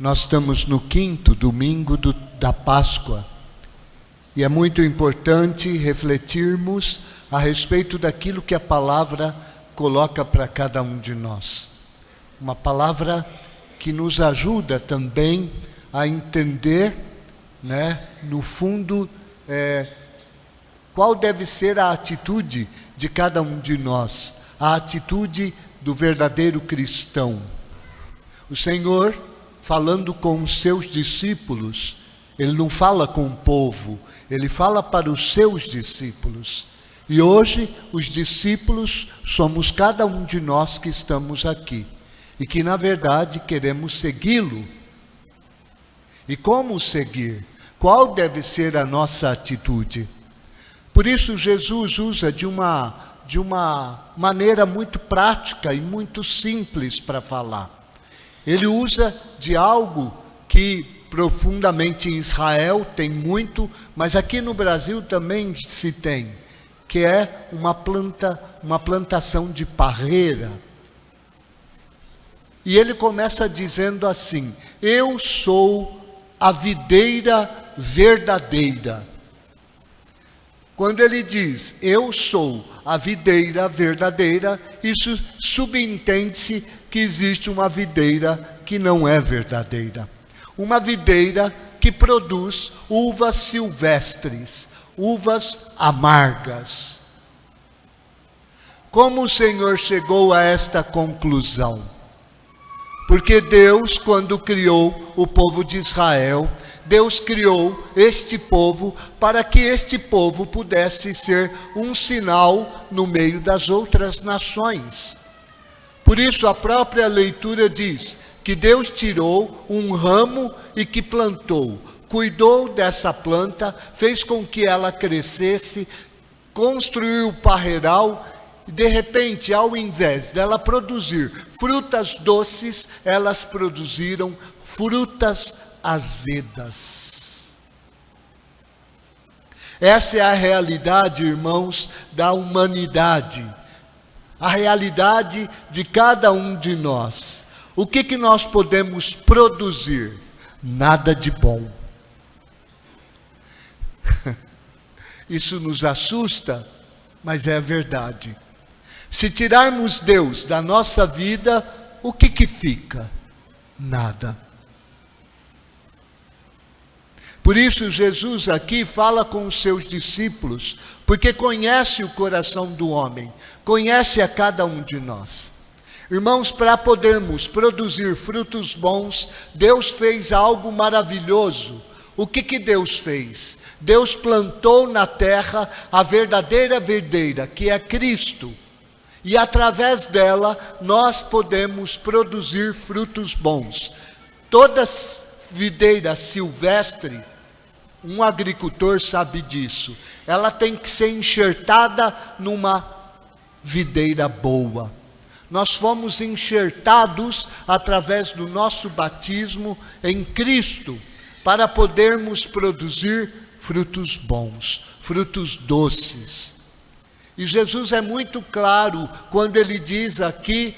Nós estamos no 5º domingo da Páscoa e é muito importante refletirmos a respeito daquilo que a palavra coloca para cada um de nós. Uma palavra que nos ajuda também a entender, no fundo, qual deve ser a atitude de cada um de nós, a atitude do verdadeiro cristão. O Senhor, falando com os seus discípulos, Ele não fala com o povo, Ele fala para os seus discípulos. E hoje, os discípulos somos cada um de nós que estamos aqui. E que, na verdade, queremos segui-lo. E como seguir? Qual deve ser a nossa atitude? Por isso, Jesus usa de uma maneira muito prática e muito simples para falar. Ele usa de algo que profundamente em Israel tem muito, mas aqui no Brasil também se tem, que é uma plantação de parreira. E ele começa dizendo assim: eu sou a videira verdadeira. Quando ele diz, eu sou a videira verdadeira, isso subentende-se que existe uma videira que não é verdadeira. Uma videira que produz uvas silvestres, uvas amargas. Como o Senhor chegou a esta conclusão? Porque Deus, quando criou o povo de Israel, Deus criou este povo para que este povo pudesse ser um sinal no meio das outras nações. Por isso a própria leitura diz que Deus tirou um ramo e que plantou, cuidou dessa planta, fez com que ela crescesse, construiu o parreiral e de repente, ao invés dela produzir frutas doces, elas produziram frutas azedas. Essa é a realidade, irmãos, da humanidade. A realidade de cada um de nós. O que nós podemos produzir? Nada de bom. Isso nos assusta, mas é a verdade. Se tirarmos Deus da nossa vida, o que fica? Nada. Por isso Jesus aqui fala com os seus discípulos, porque conhece o coração do homem, conhece a cada um de nós. Irmãos, para podermos produzir frutos bons, Deus fez algo maravilhoso. O que Deus fez? Deus plantou na terra a verdadeira videira, que é Cristo. E através dela, nós podemos produzir frutos bons. Toda videira silvestre, um agricultor sabe disso. Ela tem que ser enxertada numa videira boa. Nós fomos enxertados através do nosso batismo em Cristo, para podermos produzir frutos bons, frutos doces. E Jesus é muito claro quando ele diz aqui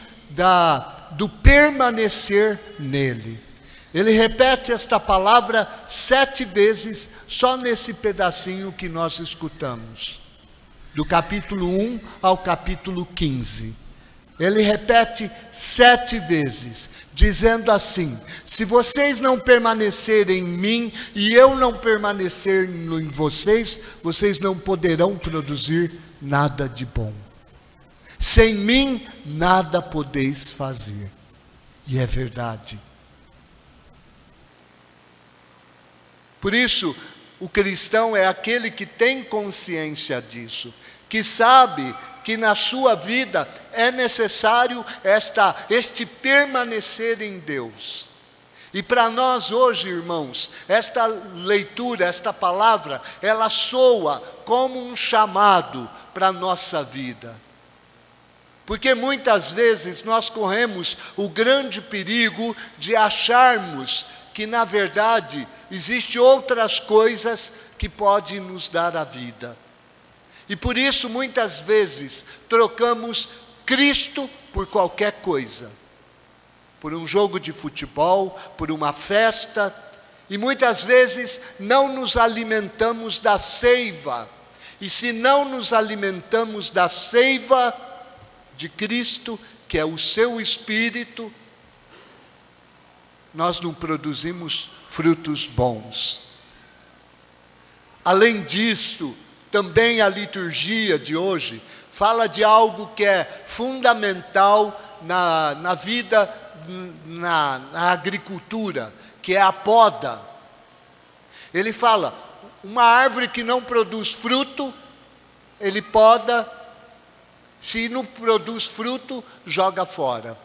do permanecer nele. Ele repete esta palavra 7 vezes, só nesse pedacinho que nós escutamos. Do capítulo 1 ao capítulo 15. Ele repete 7 vezes, dizendo assim: se vocês não permanecerem em mim e eu não permanecer em vocês, vocês não poderão produzir nada de bom. Sem mim, nada podeis fazer. E é verdade. Por isso, o cristão é aquele que tem consciência disso, que sabe que na sua vida é necessário este permanecer em Deus. E para nós hoje, irmãos, esta leitura, esta palavra, ela soa como um chamado para a nossa vida. Porque muitas vezes nós corremos o grande perigo de acharmos que, na verdade, existem outras coisas que podem nos dar a vida. E por isso, muitas vezes, trocamos Cristo por qualquer coisa. por um jogo de futebol, por uma festa, e muitas vezes não nos alimentamos da seiva. E se não nos alimentamos da seiva de Cristo, que é o seu Espírito, nós não produzimos frutos bons. Além disso, também a liturgia de hoje fala de algo que é fundamental na vida, na agricultura, que é a poda. Ele fala, uma árvore que não produz fruto, ele poda, se não produz fruto, joga fora.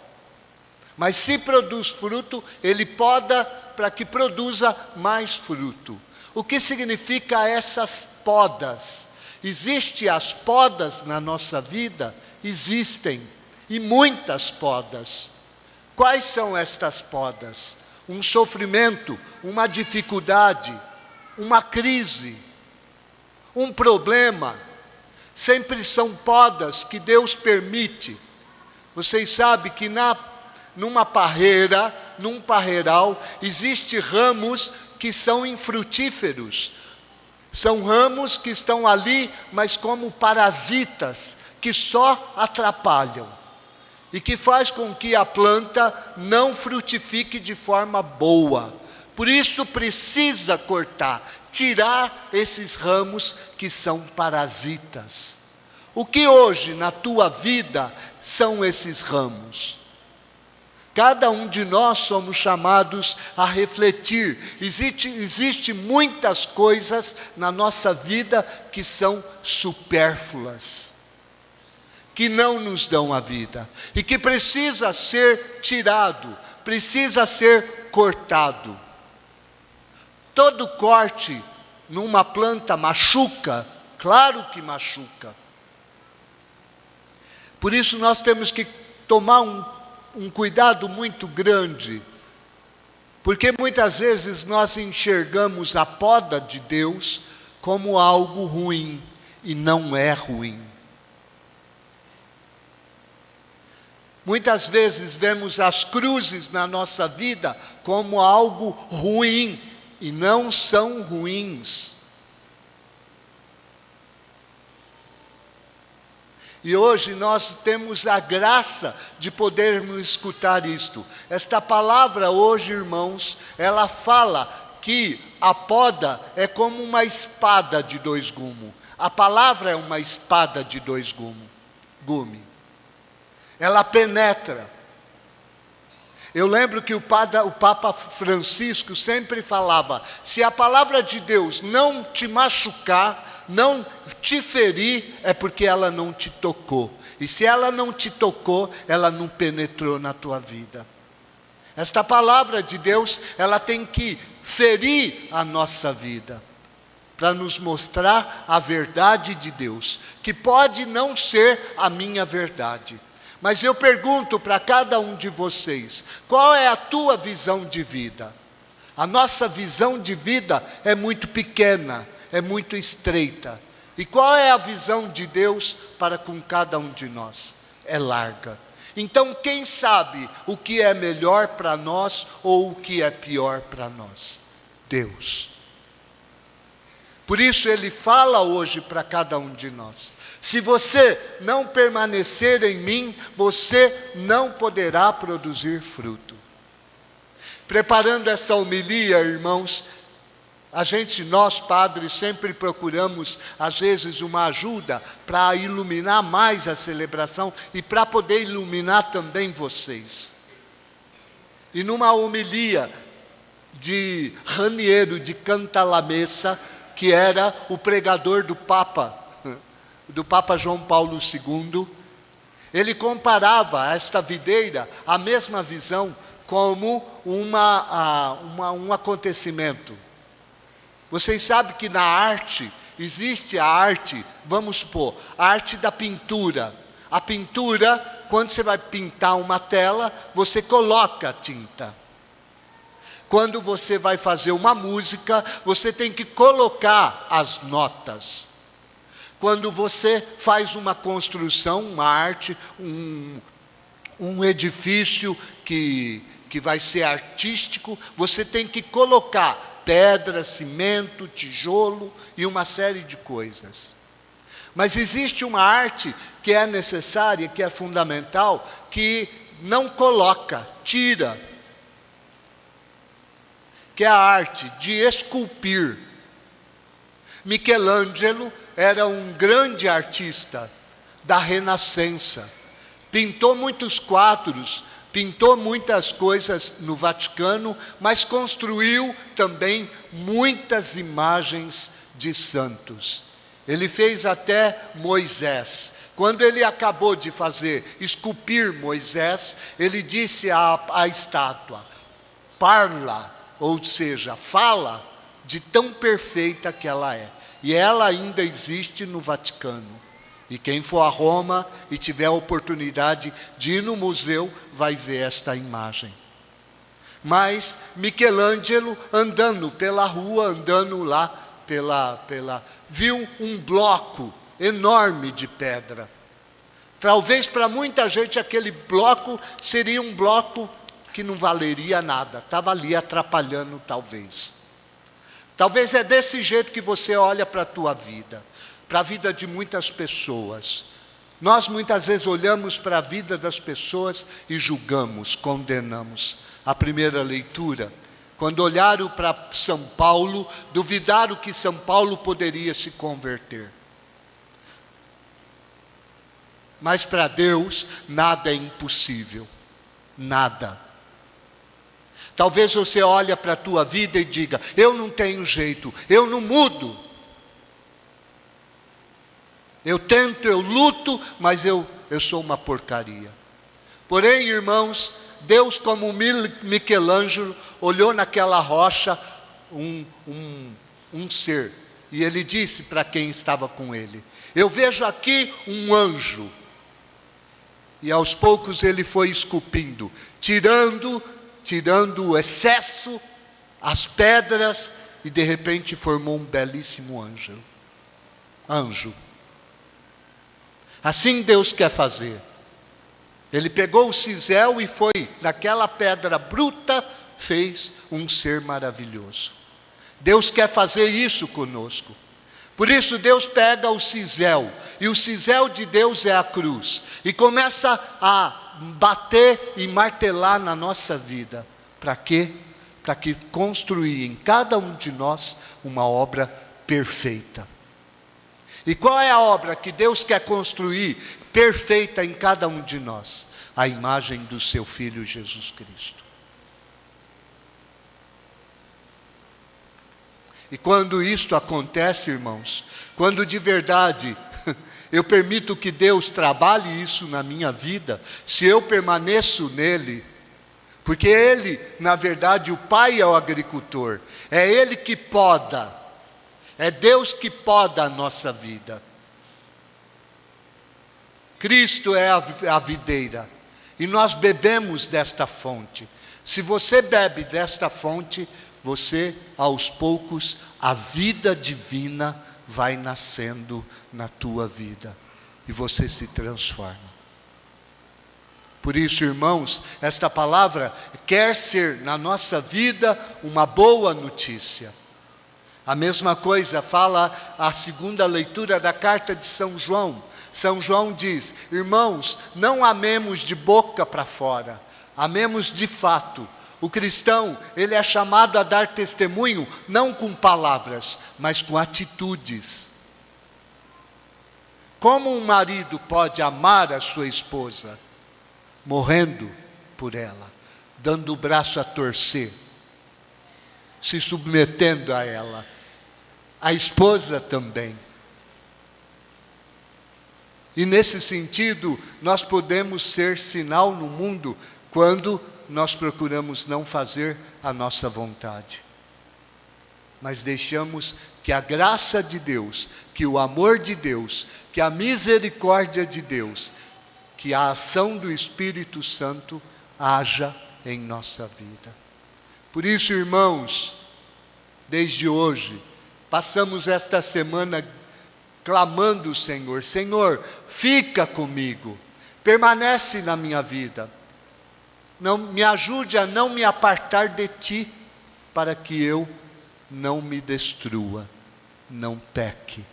Mas se produz fruto, ele poda para que produza mais fruto. O que significa essas podas? Existem as podas na nossa vida? Existem, e muitas podas. Quais são estas podas? Um sofrimento, uma dificuldade, uma crise, um problema. Sempre são podas que Deus permite. Vocês sabem que numa parreira, num parreiral, existem ramos que são infrutíferos. São ramos que estão ali, mas como parasitas, que só atrapalham. E que faz com que a planta não frutifique de forma boa. Por isso precisa cortar, tirar esses ramos que são parasitas. O que hoje na tua vida são esses ramos? Cada um de nós somos chamados a refletir. Existe muitas coisas na nossa vida que são supérfluas, que não nos dão a vida, e que precisa ser tirado, precisa ser cortado. Todo corte numa planta machuca, claro que machuca. Por isso nós temos que tomar um cuidado muito grande, porque muitas vezes nós enxergamos a poda de Deus como algo ruim, e não é ruim. Muitas vezes vemos as cruzes na nossa vida como algo ruim, e não são ruins. E hoje nós temos a graça de podermos escutar isto. Esta palavra hoje, irmãos, ela fala que a poda é como uma espada de dois gumes. A palavra é uma espada de dois gumes. Ela penetra. Eu lembro que o Papa Francisco sempre falava, se a palavra de Deus não te machucar, não te ferir, é porque ela não te tocou. E se ela não te tocou, ela não penetrou na tua vida. Esta palavra de Deus, ela tem que ferir a nossa vida, para nos mostrar a verdade de Deus, que pode não ser a minha verdade. Mas eu pergunto para cada um de vocês, qual é a tua visão de vida? A nossa visão de vida é muito pequena, é muito estreita. E qual é a visão de Deus para com cada um de nós? É larga. Então quem sabe o que é melhor para nós ou o que é pior para nós? Deus. Por isso ele fala hoje para cada um de nós. Se você não permanecer em mim, você não poderá produzir fruto. Preparando esta homilia, irmãos, nós padres sempre procuramos, às vezes, uma ajuda para iluminar mais a celebração e para poder iluminar também vocês. E numa homilia de Raniero de Cantalamessa, que era o pregador do Papa João Paulo II, ele comparava esta videira, a mesma visão, como um acontecimento. Vocês sabem que na arte, existe a arte, vamos supor, a arte da pintura. A pintura, quando você vai pintar uma tela, você coloca a tinta. Quando você vai fazer uma música, você tem que colocar as notas. Quando você faz uma construção, uma arte, um edifício que vai ser artístico, você tem que colocar pedra, cimento, tijolo e uma série de coisas. Mas existe uma arte que é necessária, que é fundamental, que não coloca, tira, que é a arte de esculpir. Michelangelo era um grande artista da Renascença. Pintou muitos quadros, pintou muitas coisas no Vaticano, mas construiu também muitas imagens de santos. Ele fez até Moisés. Quando ele acabou de esculpir Moisés, ele disse à estátua: parla, ou seja, fala, de tão perfeita que ela é. E ela ainda existe no Vaticano. E quem for a Roma e tiver a oportunidade de ir no museu, vai ver esta imagem. Mas Michelangelo, andando pela rua, andando lá viu um bloco enorme de pedra. Talvez para muita gente aquele bloco seria um bloco que não valeria nada, estava ali atrapalhando talvez. Talvez é desse jeito que você olha para a tua vida, para a vida de muitas pessoas. Nós muitas vezes olhamos para a vida das pessoas e julgamos, condenamos. A primeira leitura, quando olharam para São Paulo, duvidaram que São Paulo poderia se converter. Mas para Deus nada é impossível, nada. Talvez você olhe para a tua vida e diga: eu não tenho jeito, eu não mudo. Eu tento, eu luto, mas eu sou uma porcaria. Porém, irmãos, Deus, como Michelangelo, olhou naquela rocha um ser. E ele disse para quem estava com ele: eu vejo aqui um anjo. E aos poucos ele foi esculpindo, tirando o excesso, as pedras, e de repente formou um belíssimo anjo. Assim Deus quer fazer. Ele pegou o cisel e foi, naquela pedra bruta, fez um ser maravilhoso. Deus quer fazer isso conosco. Por isso Deus pega o cisel, e o cisel de Deus é a cruz, e começa a bater e martelar na nossa vida. Para quê? Para que construir em cada um de nós uma obra perfeita. E qual é a obra que Deus quer construir perfeita em cada um de nós? A imagem do seu Filho Jesus Cristo. E quando isto acontece, irmãos, quando de verdade eu permito que Deus trabalhe isso na minha vida, se eu permaneço nele, porque Ele, na verdade, o Pai é o agricultor, é Ele que poda, é Deus que poda a nossa vida. Cristo é a videira, e nós bebemos desta fonte. Se você bebe desta fonte, você, aos poucos, a vida divina vai nascendo na tua vida, e você se transforma. Por isso, irmãos, esta palavra quer ser na nossa vida uma boa notícia. A mesma coisa fala a segunda leitura da carta de São João. São João diz: irmãos, não amemos de boca para fora, amemos de fato. O cristão, ele é chamado a dar testemunho, não com palavras, mas com atitudes. Como um marido pode amar a sua esposa? Morrendo por ela, dando o braço a torcer, se submetendo a ela. A esposa também. E nesse sentido, nós podemos ser sinal no mundo quando nós procuramos não fazer a nossa vontade, mas deixamos que a graça de Deus, que o amor de Deus, que a misericórdia de Deus, que a ação do Espírito Santo haja em nossa vida. Por isso, irmãos, desde hoje, passamos esta semana clamando o Senhor: Senhor, fica comigo, Permanece na minha vida. Não me ajude a não me apartar de ti, para que eu não me destrua, não peque,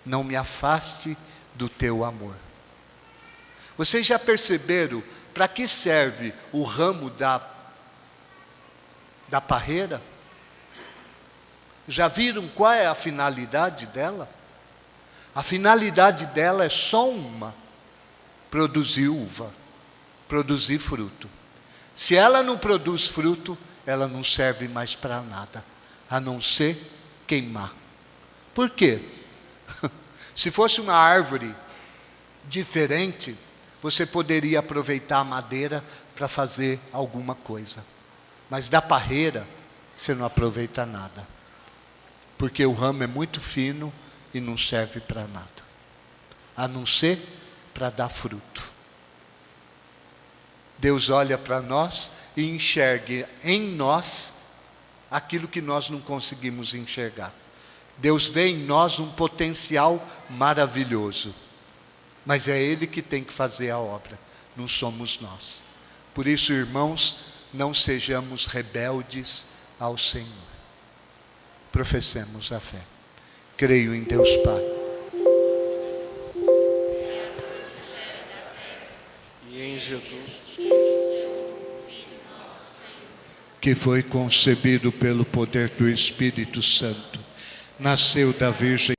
não me afaste do teu amor. Vocês já perceberam para que serve o ramo da parreira? Já viram qual é a finalidade dela? A finalidade dela é só uma: produzir uva, produzir fruto. Se ela não produz fruto, ela não serve mais para nada, a não ser queimar. Por quê? Se fosse uma árvore diferente, você poderia aproveitar a madeira para fazer alguma coisa. Mas da parreira, você não aproveita nada. Porque o ramo é muito fino e não serve para nada, a não ser para dar fruto. Deus olha para nós e enxerga em nós aquilo que nós não conseguimos enxergar. Deus vê em nós um potencial maravilhoso, mas é Ele que tem que fazer a obra, não somos nós. Por isso, irmãos, não sejamos rebeldes ao Senhor. Professemos a fé. Creio em Deus Pai, e em Jesus, que foi concebido pelo poder do Espírito Santo, nasceu da Virgem